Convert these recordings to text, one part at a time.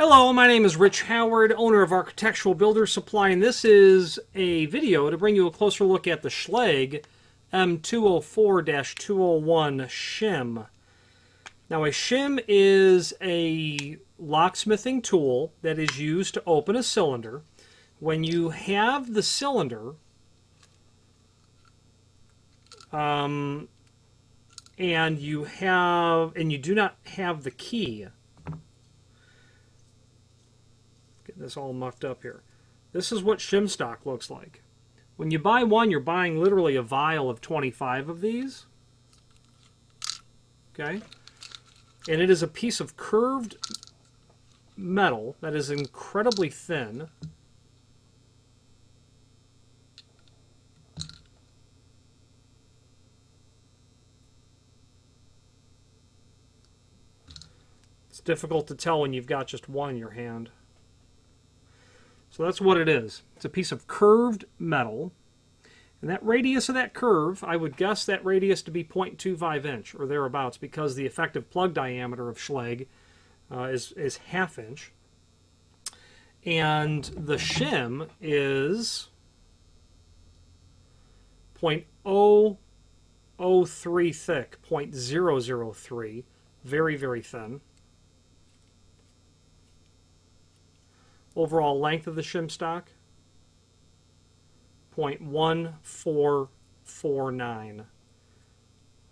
Hello, my name is Rich Howard, owner of Architectural Builders Supply, and this is a video to bring you a closer look at the Schlage M204-201 Shim. Now, a Shim is a locksmithing tool that is used to open a cylinder. When you have the cylinder, and you do not have the key. Get this all mucked up here. This is what Shim stock looks like. When you buy one, you're buying literally a vial of 25 of these. Okay? And it is a piece of curved metal that is incredibly thin. It's difficult to tell when you've got just one in your hand. So that's what it is. It's a piece of curved metal. And that radius of that curve, I would guess that radius to be 0.25 inch or thereabouts, because the effective plug diameter of Schlage is ½ inch. And the shim is 0.003 thick, 0.003, very, very thin. Overall length of the shim stock, 0.1449.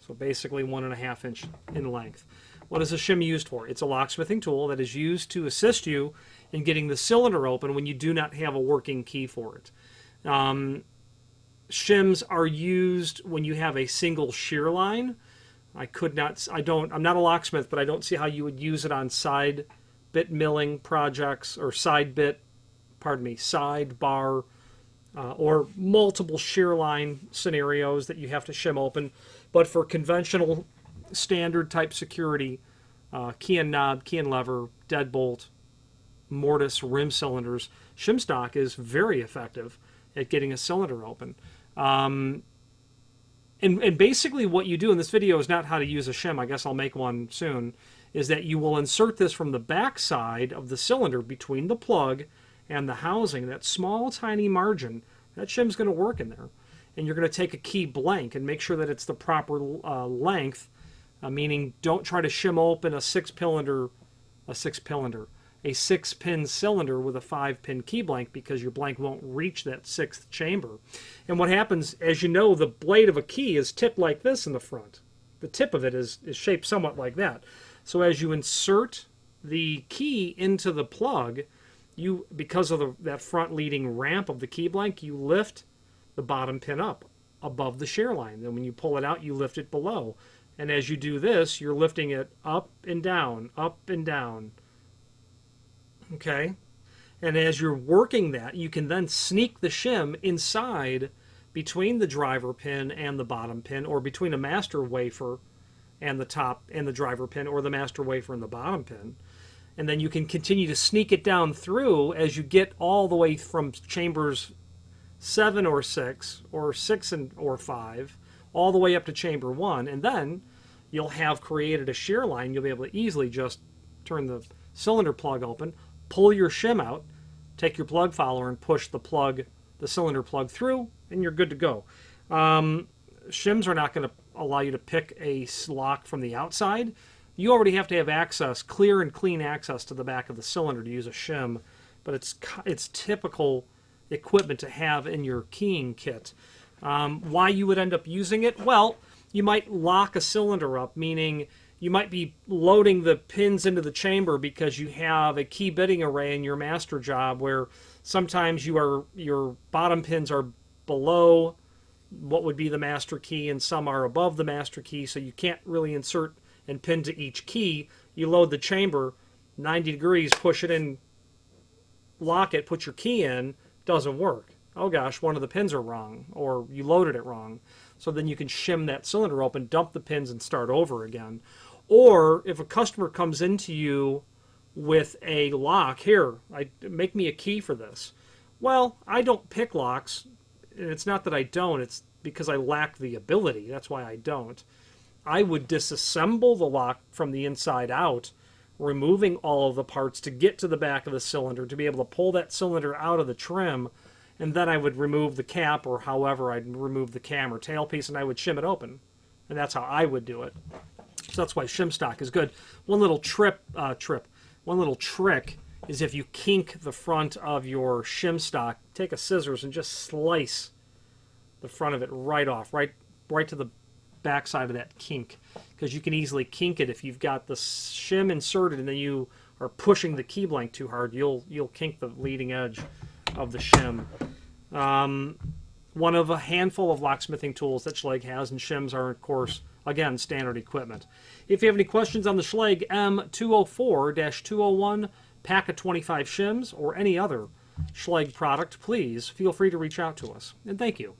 So basically 1½ inch in length. What is a shim used for? It's a locksmithing tool that is used to assist you in getting the cylinder open when you do not have a working key for it. Shims are used when you have a single shear line. I'm not a locksmith, but I don't see how you would use it on side bit milling projects or side bar, or multiple shear line scenarios that you have to shim open. But for conventional standard type security, key and knob, key and lever, deadbolt, mortise, rim cylinders, shim stock is very effective at getting a cylinder open. And basically what you do in this video is not how to use a shim. I guess I'll make one soon. Is that you will insert this from the back side of the cylinder between the plug and the housing, that small tiny margin. That shim's going to work in there. And you're going to take a key blank and make sure that it's the proper length, meaning don't try to shim open a six-pin cylinder with a 5-pin key blank, because your blank won't reach that 6th chamber. And what happens, as you know, the blade of a key is tipped like this in the front. The tip of it is shaped somewhat like that. So as you insert the key into the plug, because of that front leading ramp of the key blank, you lift the bottom pin up above the shear line. Then when you pull it out, you lift it below. And as you do this, you're lifting it up and down, up and down. Okay? And as you're working that, you can then sneak the shim inside between the driver pin and the bottom pin, or between a master wafer and the top and the driver pin, or the master wafer and the bottom pin. And then you can continue to sneak it down through as you get all the way from chambers 7 or 6, or 6 or 5, all the way up to chamber 1. And then you'll have created a shear line. You'll be able to easily just turn the cylinder plug open, pull your shim out, take your plug follower and push the cylinder plug through, and you're good to go. Shims are not going to allow you to pick a lock from the outside. You already have to have access, clear and clean access to the back of the cylinder to use a shim, but it's typical equipment to have in your keying kit. Why you would end up using it? Well, you might lock a cylinder up, meaning you might be loading the pins into the chamber because you have a key bitting array in your master job, where sometimes your bottom pins are below what would be the master key, and some are above the master key, so you can't really insert and pin to each key. You load the chamber 90 degrees, push it in, lock it, put your key in, doesn't work. Oh gosh, one of the pins are wrong, or you loaded it wrong. So then you can shim that cylinder open, dump the pins, and start over again. Or if a customer comes into you with a lock, here, make me a key for this. Well, I don't pick locks. And it's not that I don't, it's because I lack the ability. That's why I don't. I would disassemble the lock from the inside out removing all of the parts to get to the back of the cylinder to be able to pull that cylinder out of the trim, and then I would remove the cap, or however I'd remove the cam or tailpiece, and I would shim it open. And that's how I would do it. So that's why shim stock is good. One little one little trick is if you kink the front of your shim stock, take a scissors and just slice the front of it right off, right to the back side of that kink, because you can easily kink it if you've got the shim inserted and then you are pushing the key blank too hard. You'll kink the leading edge of the shim. One of a handful of locksmithing tools that Schlage has, and shims are, of course, again, standard equipment. If you have any questions on the Schlage M204-201 pack of 25 shims or any other Schlage product, please feel free to reach out to us. And thank you.